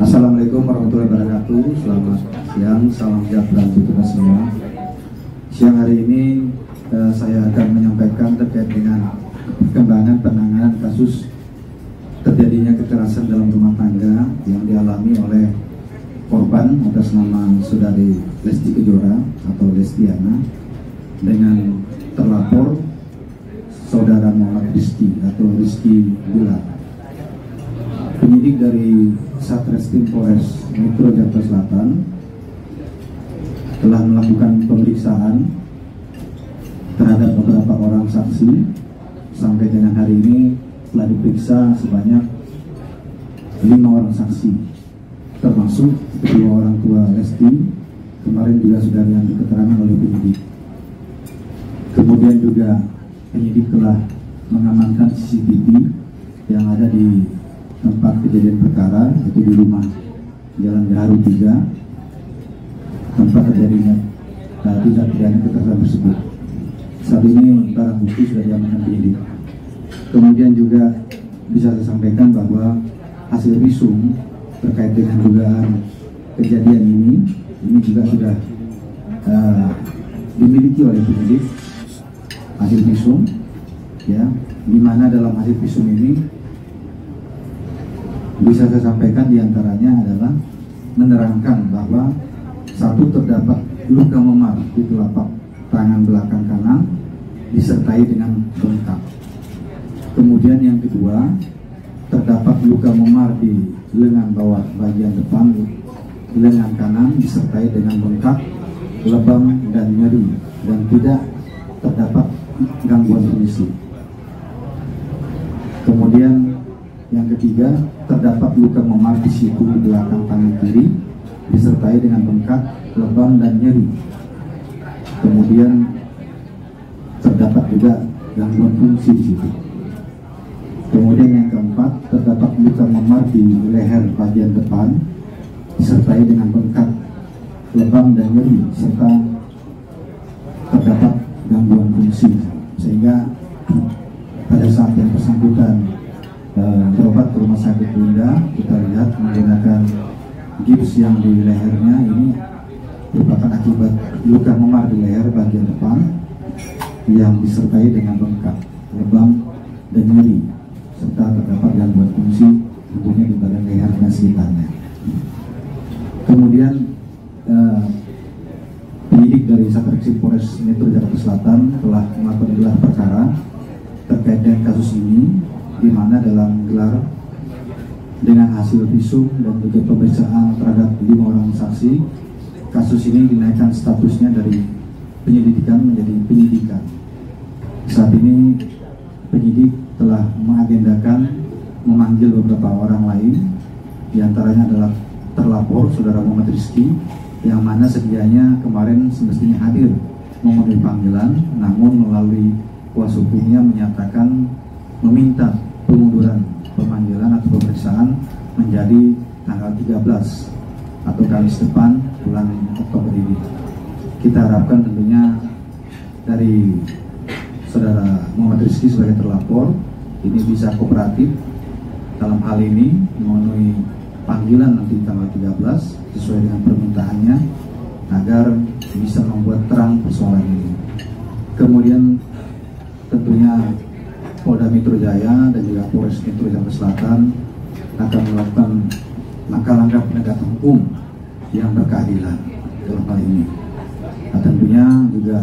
Assalamualaikum warahmatullahi wabarakatuh. Selamat siang, salam sejahtera untuk kita semua. Siang hari ini saya akan menyampaikan terkait dengan perkembangan penanganan kasus terjadinya kekerasan dalam rumah tangga yang dialami oleh korban atas nama Saudari Lesti Kejora atau Lestiana dengan terlapor Saudara Muhammad Rizky atau Rizky Bilar. Penyidik dari Satreskrim Polres Metro Jakarta Selatan telah melakukan pemeriksaan terhadap beberapa orang saksi. Sampai dengan hari ini telah diperiksa sebanyak 5 orang saksi, termasuk kedua orang tua Lesti. Kemarin juga sudah diambil keterangan oleh penyidik. Kemudian juga penyidik telah mengamankan CCTV yang ada di tempat kejadian perkara, yaitu di rumah Jalan Gaharu 3, tempat terjadinya tindak pidana kekerasan tersebut. Saat ini barang bukti sudah diamankan penyidik. Kemudian juga bisa saya sampaikan bahwa hasil visum terkait dengan dugaan kejadian ini juga sudah dimiliki oleh penyidik. Hasil visum, ya, di mana dalam hasil visum ini bisa saya sampaikan diantaranya adalah menerangkan bahwa satu, terdapat luka memar di telapak tangan belakang kanan disertai dengan bengkak. Kemudian yang kedua, terdapat luka memar di lengan bawah bagian depan lengan kanan disertai dengan bengkak, lebam dan nyeri, dan tidak terdapat gangguan fungsi. Kemudian yang ketiga, terdapat luka memar di siku di belakang tangan kiri disertai dengan bengkak, lebam dan nyeri. Kemudian terdapat juga gangguan fungsi di situ. Kemudian yang keempat, terdapat luka memar di leher bagian depan disertai dengan bengkak, lebam dan nyeri, serta terdapat gangguan fungsi. Sehingga pada saat yang bersangkutan berobat ke rumah sakit Bunda, kita lihat menggunakan gips yang di lehernya ini merupakan akibat luka memar di leher bagian depan yang disertai dengan bengkak, lebam dan nyeri, serta terdapat gangguan fungsi tentunya di bagian leher dan sekitarnya. Kemudian penyidik dari Satreskrim Polres Metro Jakarta Selatan telah melakukan gelar perkara terkait dengan kasus ini, di mana dalam gelar dengan hasil visum dan juga pemeriksaan terhadap 5 orang saksi, kasus ini dinaikkan statusnya dari penyelidikan menjadi penyidikan. Saat ini penyidik telah mengagendakan memanggil beberapa orang lain, diantaranya adalah terlapor Saudara Muhammad Rizky, yang mana sedianya kemarin semestinya hadir memenuhi panggilan, namun melalui kuasa hukumnya menyatakan meminta pengunduran pemanggilan atau pemeriksaan menjadi tanggal 13 atau Kamis depan bulan Oktober ini. Kita harapkan tentunya dari Saudara Muhammad Rizky sebagai terlapor ini bisa kooperatif dalam hal ini memenuhi panggilan nanti tanggal 13 sesuai dengan permintaannya agar bisa membuat terang persoalan ini. Kemudian tentunya Polda Metro Jaya dan juga Polres Metro Jakarta Selatan akan melakukan langkah-langkah penegakan hukum yang berkeadilan dalam hal ini. Nah, tentunya juga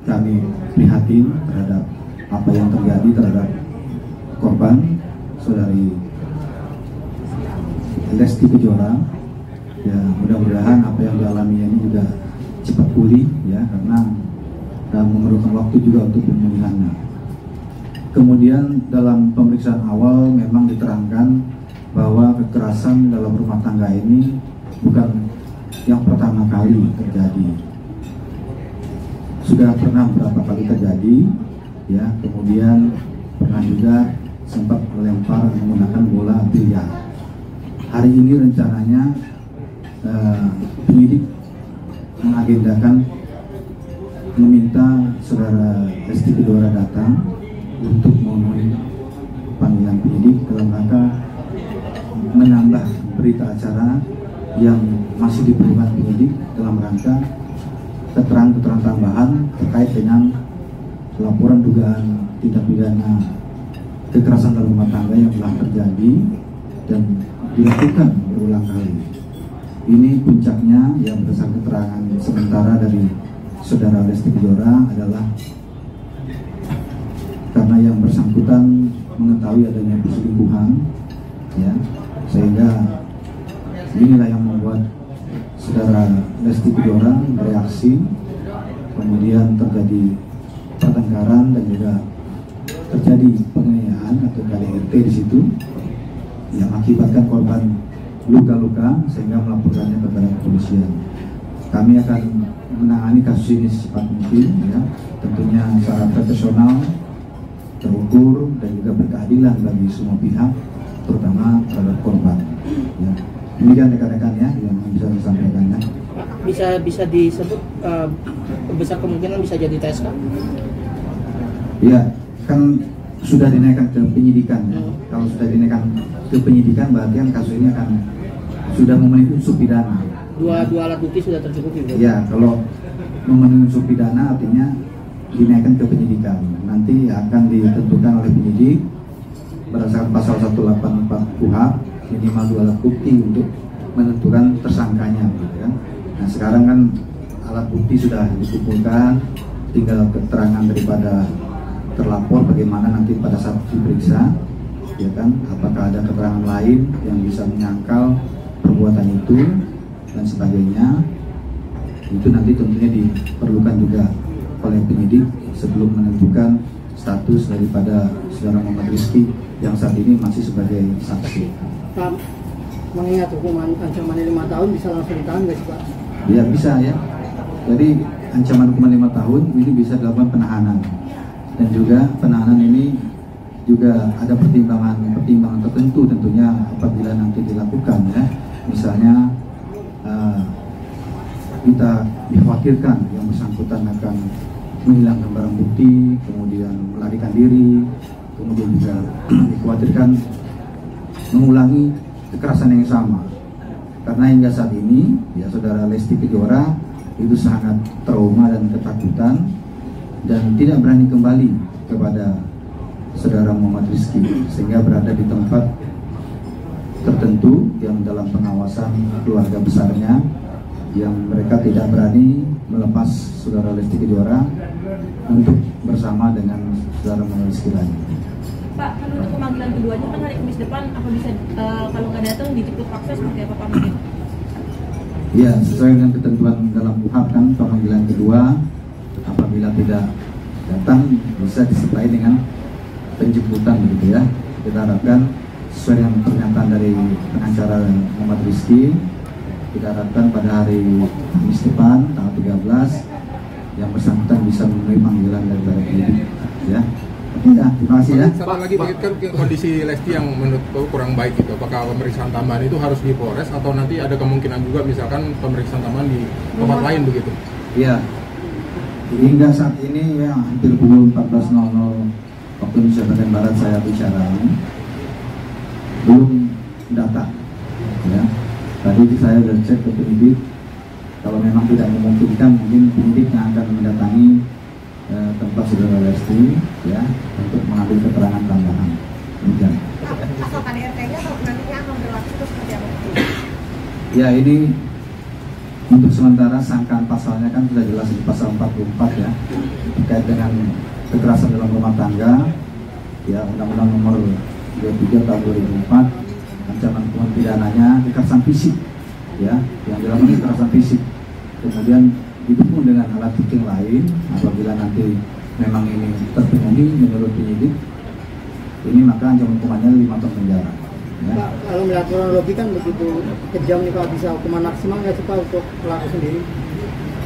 kami prihatin terhadap apa yang terjadi terhadap korban Saudari Lesti Kejora. Ya, mudah-mudahan apa yang dialaminya ini juga cepat pulih, ya, karena memerlukan waktu juga untuk pemulihannya. Kemudian dalam pemeriksaan awal memang diterangkan bahwa kekerasan dalam rumah tangga ini bukan yang pertama kali terjadi. Sudah pernah beberapa kali terjadi, ya. Kemudian pernah juga sempat melempar menggunakan bola biliar. Hari ini rencananya penyidik mengagendakan meminta Saudara Lesti Kejora datang untuk memenuhi panggilan penyidik dalam rangka menambah berita acara yang masih diperlukan penyidik dalam rangka keterangan-keterangan tambahan terkait dengan laporan dugaan tindak pidana kekerasan dalam rumah tangga yang telah terjadi dan dilakukan berulang kali. Ini puncaknya yang berdasarkan keterangan sementara dari Saudara Lesti Kejora adalah karena yang bersangkutan mengetahui adanya perselingkuhan, ya, sehingga inilah yang membuat Saudara Lesti Kejora bereaksi, kemudian terjadi pertengkaran dan juga terjadi penganiayaan atau KDRT di situ yang mengakibatkan korban luka-luka sehingga melaporkannya kepada kepolisian. Kami akan menangani kasus ini secepat mungkin, ya, tentunya secara profesional, terukur dan juga berkeadilan bagi semua pihak, terutama terhadap korban. Ya. Demikian rekan-rekan ya yang bisa disampaikan. Bisa disebut besar kemungkinan bisa jadi TSK? Ya, kan sudah dinaikkan ke penyidikan. Ya. Kalau sudah dinaikkan ke penyidikan, berarti kan kasus ini akan sudah memenuhi unsur pidana. Dua alat bukti sudah tercukupi. Ya, kalau memenuhi unsur pidana artinya dinaikkan ke penyidikan. Nanti akan ditentukan oleh penyidik berdasarkan pasal 184 KUHP minimal 2 alat bukti untuk menentukan tersangkanya, gitu ya. Nah, sekarang kan alat bukti sudah dikumpulkan, tinggal keterangan daripada terlapor bagaimana nanti pada saat diperiksa, ya kan, apakah ada keterangan lain yang bisa menyangkal perbuatan itu dan sebagainya. Itu nanti tentunya diperlukan juga oleh penyidik sebelum menentukan status daripada Saudara Muhammad Rizky yang saat ini masih sebagai saksi. Pak, mengingat hukuman ancaman 5 tahun bisa langsung ditahan nggak sih Pak? Ya bisa ya. Jadi ancaman hukuman 5 tahun ini bisa dilakukan penahanan, dan juga penahanan ini juga ada pertimbangan tertentu tentunya apabila nanti dilakukan, ya. Misalnya kita dikhawatirkan yang bersangkutan akan menghilangkan barang bukti, kemudian melarikan diri, kemudian juga dikhawatirkan mengulangi kekerasan yang sama. Karena hingga saat ini, ya, Saudara Lesti Kejora itu sangat trauma dan ketakutan dan tidak berani kembali kepada Saudara Muhammad Rizky, sehingga berada di tempat tertentu yang dalam pengawasan keluarga besarnya, yang mereka tidak berani melepas Saudara Lesti Kejora untuk bersama dengan Saudara Muhammad Rizky lagi. Pak, kan untuk pemanggilan keduanya kan hari Kamis depan, apa bisa kalau nggak datang dijemput paksa seperti apa Pak mungkin? Ya, sesuai dengan ketentuan dalam KUHP kan pemanggilan kedua apabila tidak datang bisa disertai dengan penjemputan, begitu ya. Kita harapkan sesuai dengan pernyataan dari pengacara Muhammad Rizky, kita harapkan pada hari Kamis depan tanggal 13 yang bersangkutan bisa memenuhi panggilan dari penyidik, ya. Ya, terima kasih ya. Satu lagi kan kondisi Lesti yang menurut kurang baik itu, apakah pemeriksaan tambahan itu harus di Polres atau nanti ada kemungkinan juga misalkan pemeriksaan tambahan di tempat lain begitu? Iya. Hingga saat ini ya hampir pukul 14.00 waktu Indonesia bagian Barat saya bicara belum data, ya. Tadi saya sudah cek ke penyidik, kalau memang tidak memungkinkan mungkin penyidik yang akan mendatangi tempat Saudara Lesti, ya, untuk mengambil keterangan tambahan. Demikian. Pasal KDRT-nya kalau nantinya akan berlaku itu seperti apa? Ya, ini untuk sementara sangkaan pasalnya kan sudah jelas di pasal 44 ya, terkait dengan kekerasan dalam rumah tangga, ya, Undang-Undang Nomor 23 Tahun 2004, ancaman hukuman pidananya kekerasan fisik, ya, yang dilakukan kekerasan fisik, kemudian didukung dengan alat bukti lain. Apabila nanti memang ini terpenuhi menurut penyidik, ini maka ancaman hukumannya 5 tahun penjara. Ya. Pak, kalau melihat kronologi kan begitu kejam nih Pak, bisa hukuman maksimal nggak sih Pak untuk pelaku sendiri?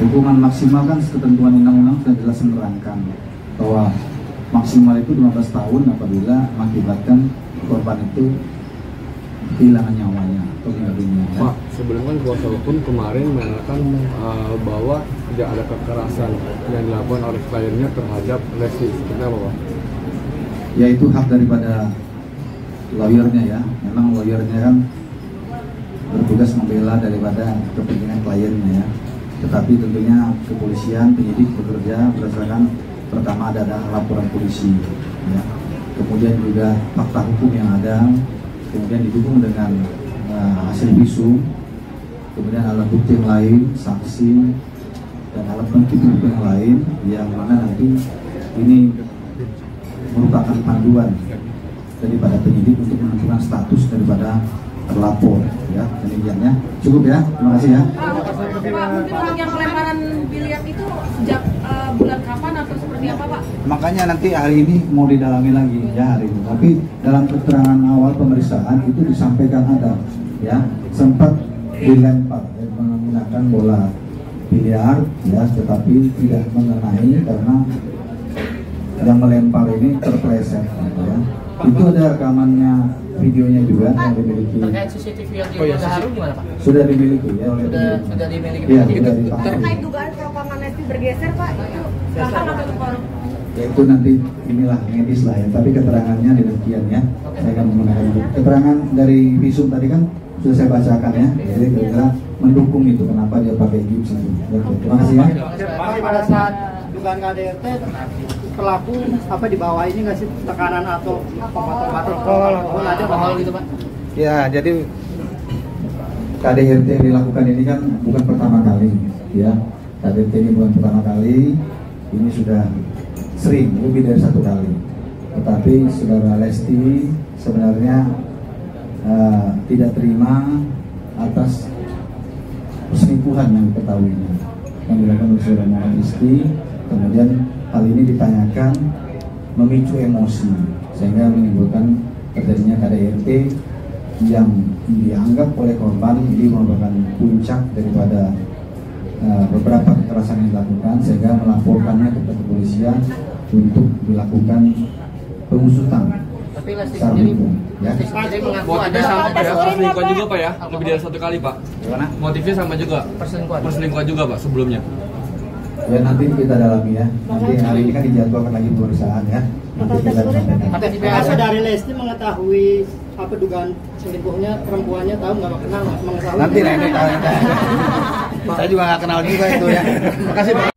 Hukuman maksimal kan ketentuan undang-undang sudah jelas menerangkan bahwa maksimal itu 15 tahun apabila mengakibatkan korban itu kehilangan nyawanya atau meninggal dunia. Ya. Pak, sebelumnya kan kuasa hukum kemarin mengatakan bahwa tidak ada kekerasan yang dilakukan oleh kliennya terhadap Lesti. Seperti apa Pak? Ya, itu hak daripada lawyernya ya. Memang lawyernya kan bertugas membela daripada kepentingan kliennya ya. Tetapi tentunya kepolisian, penyidik bekerja berdasarkan pertama ada laporan polisi ya. Kemudian juga fakta hukum yang ada, kemudian didukung dengan hasil visum, kemudian alat bukti yang lain, saksi dan alat bukti yang lain yang mana nanti ini merupakan panduan daripada penyidik untuk menentukan status daripada terlapor ya. Demikiannya cukup ya, terima kasih ya. Pak, mungkin orang yang pelemparan biliar itu sejak bulan kapan atau seperti apa Pak? Makanya nanti hari ini mau didalami lagi ya hari ini. Tapi dalam keterangan awal pemeriksaan itu disampaikan ada ya sempat dilempar ya, menggunakan bola biliar ya, tetapi tidak mengenai karena yang melempar ini terpleset gitu ya. Itu ada rekamannya, videonya juga yang dimiliki. Terkait CCTV yang di Polda Harum gimana Pak? Sudah dimiliki ya oleh Sudah dimiliki. ya, sudah ditangkap. Terkait dugaan keropakan itu bergeser Pak, itu gampang atau korup? Ya itu nanti inilah medis lah ya, tapi keterangannya demikian ya. Saya akan menggunakan keterangan dari visum tadi kan sudah saya bacakan ya, jadi kira-kira mendukung itu kenapa dia pakai gips itu. Oke, terima kasih ya. Pak, pada saat dugaan KDRT pelaku apa di bawah ini nggak sih tekanan atau alkohol aja mahal gitu Pak? Ya, jadi KDRT yang dilakukan ini kan bukan pertama kali ya. KDRT ini bukan pertama kali, ini sudah sering, lebih dari 1 kali. Tetapi saudara Lesti sebenarnya tidak terima atas perselingkuhan yang diketahuinya yang dilakukan oleh saudara Muhammad Rizky. Kemudian hal ini ditanyakan memicu emosi sehingga menimbulkan terjadinya KDRT yang dianggap oleh korban ini merupakan puncak daripada beberapa kekerasan yang dilakukan sehingga melaporkannya ke kepolisian untuk dilakukan pengusutan. Tapi Lesti secara sendiri, hukum, ya. Lesti sendiri mengaku Motifnya ada sama Pak ya, perselingkuhan juga Pak ya, lebih dari 1 kali Pak. Gimana? Motifnya sama juga, perselingkuhan juga Pak sebelumnya. Ya nanti kita dalami ya. Nanti hari ini kan dijadwalkan lagi pemeriksaan ya. Nanti kita sampaikan. Masa dari Lesti mengetahui apa dugaan selingkuhnya perempuannya tahu nggak kenal nggak mengetahui? Nanti tahu. Saya juga nggak kenal juga itu ya. Terima kasih Pak.